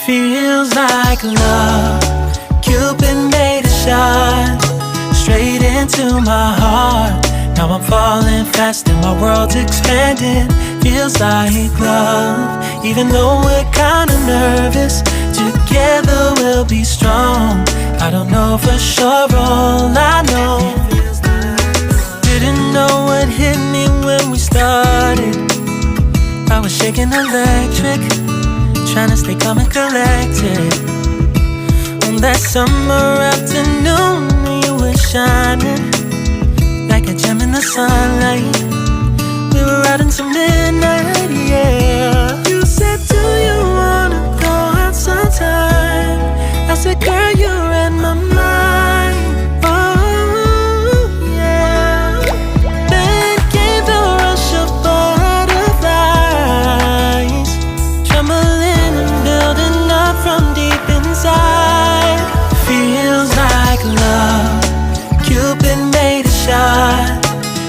Feels like love. Cupid made a shot straight into my heart. Now I'm falling fast and my world's expanding. Feels like love. Even though we're kinda nervous, together we'll be strong. I don't know for sure, all I know. Didn't know what hit me when we started. I was shaking electric, trying to stay calm and collected. On that summer afternoon, you were shining like a gem in the sunlight. We were out until midnight, yeah. You said, do you wanna go out sometime? I said, girl, you read my mind. Oh, yeah. Then came the rush of butterflies, trembling and building up from deep inside. Feels like love. Cupid made a shot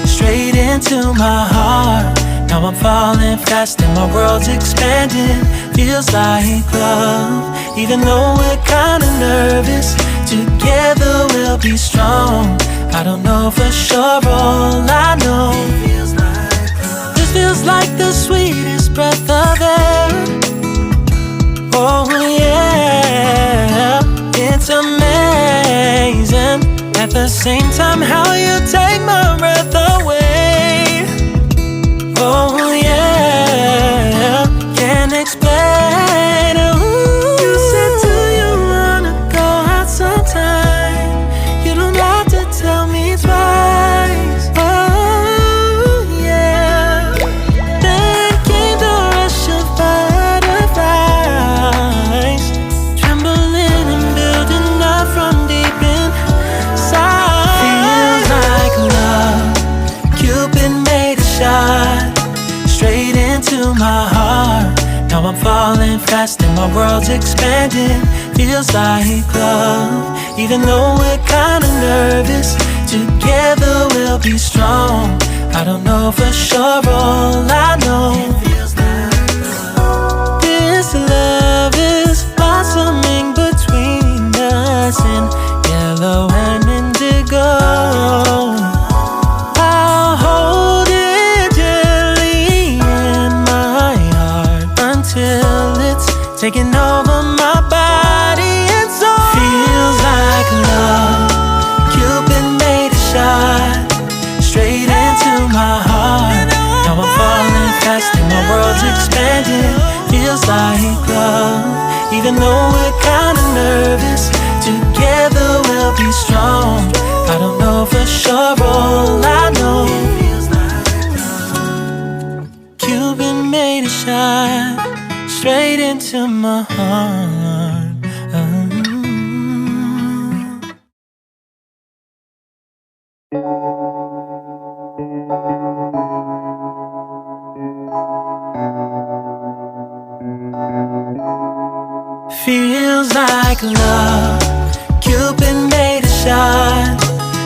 straight into my heart. Now I'm falling fast and my world's expanding. Feels like love. Even though we're kinda nervous, together we'll be strong. I don't know for sure, all I know. This feels like the sweetest breath of air. Oh yeah, it's amazing. At the same time, how you take my breath away. Oh yeah, can't explain. Ooh. You said, do you wanna go out sometime? You don't have to tell me twice. Oh yeah. Then came the rush of butterflies, trembling and building up from deep inside. Feels like love. Cupid made a shot straight into my heart. Now I'm falling fast and my world's expanding. Feels like love. Even though we're kinda nervous, together we'll be strong. I don't know for sure, all I know. This love is blossoming between us in yellow and indigo. I'll hold it gently in my heart until it's taking over my body and soul. Feels like love. Cupid made a shot straight into my heart. Now I'm falling fast and my world's expanding. Feels like love. Even though we're kinda nervous, together we'll be strong. I don't know for sure, all I know. Cupid made a shot straight into my heart. Feels like love. Cupid made a shot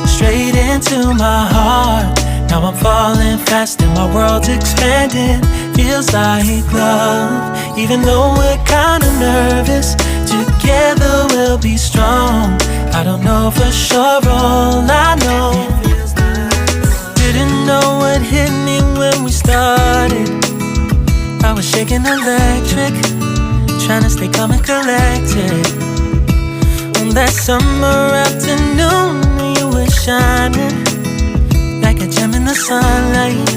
straight into my heart. Now I'm falling fast and my world's expanding. Feels like love. Even though we're kinda nervous, together we'll be strong. I don't know for sure, all I know. Didn't know what hit me when we started. I was shaking electric, trying to stay calm and collected. On that summer afternoon, you were shining like a gem in the sunlight.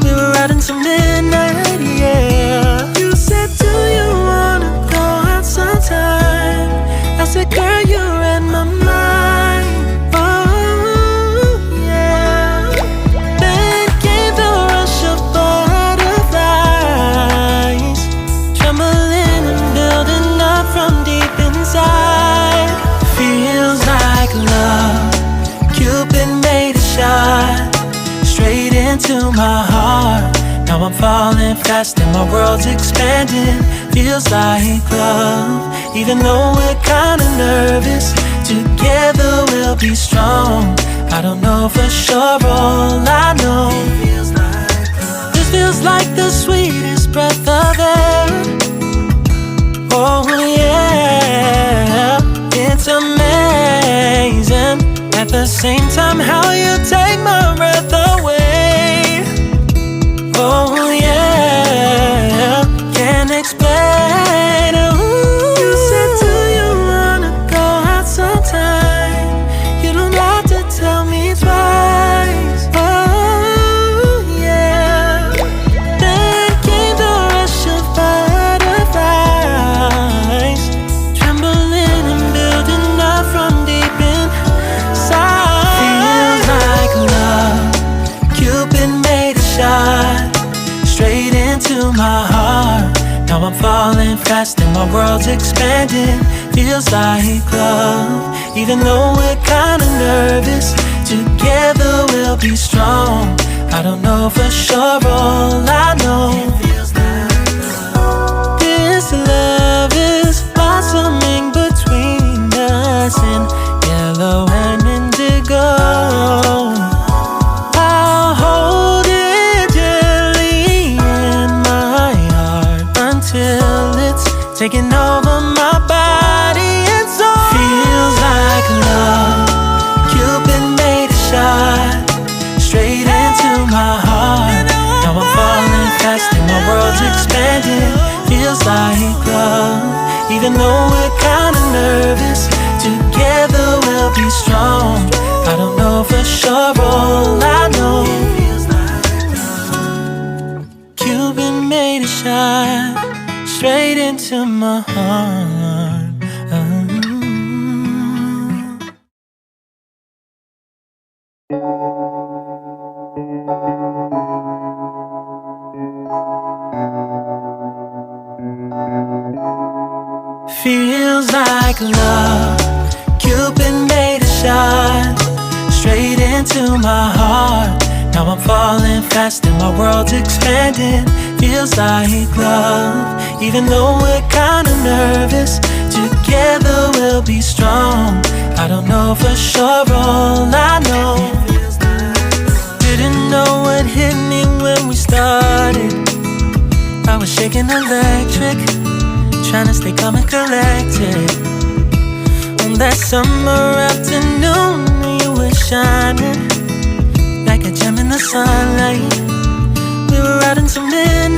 We were out until midnight, yeah. You said, do you wanna go out sometime? I said, girl, you read my mind. Oh yeah. Then came the rush of butterflies, trembling and building up from deep inside. Feels like love. Cupid made a shot straight into my heart. Now I'm falling fast and my world's expanding. Feels like love. Even though we're kinda nervous, together we'll be strong. I don't know for sure, all I know, this feels like the sweetest breath of air. Oh yeah, it's amazing. At the same time, how you take my breath away. Oh yeah, can't explain. Ooh. You said, do you wanna go out sometime? You don't have to tell me twice. Oh yeah. Then came the rush of butterflies, trembling and building up from deep inside. Feels like love. Cupid made a shot straight into my heart. Now I'm falling fast and my world's expanding. Feels like love. Even though we're kinda nervous, together we'll be strong. I don't know for sure, all I know, this love is blossoming between us in yellow and indigo. I'll hold it gently in my heart until it's taking over my body and soul. Feels like love. Cupid made a shot straight into my heart. Now I'm falling fast and my world's expanding. Feels like love. Even though we're kinda nervous, together we'll be strong. I don't know for sure, all I know, Cupid made a shot straight into my heart. Feels like love. Cupid made a shot straight into my heart. Now I'm falling fast and my world's expanding. Feels like love. Even though we're kinda nervous, together we'll be strong. I don't know for sure, all I know, didn't know what hit me when we started. I was shaking electric, trying to stay calm and collected. On that summer afternoon, you were shining like a gem in the sunlight. We were out until midnight.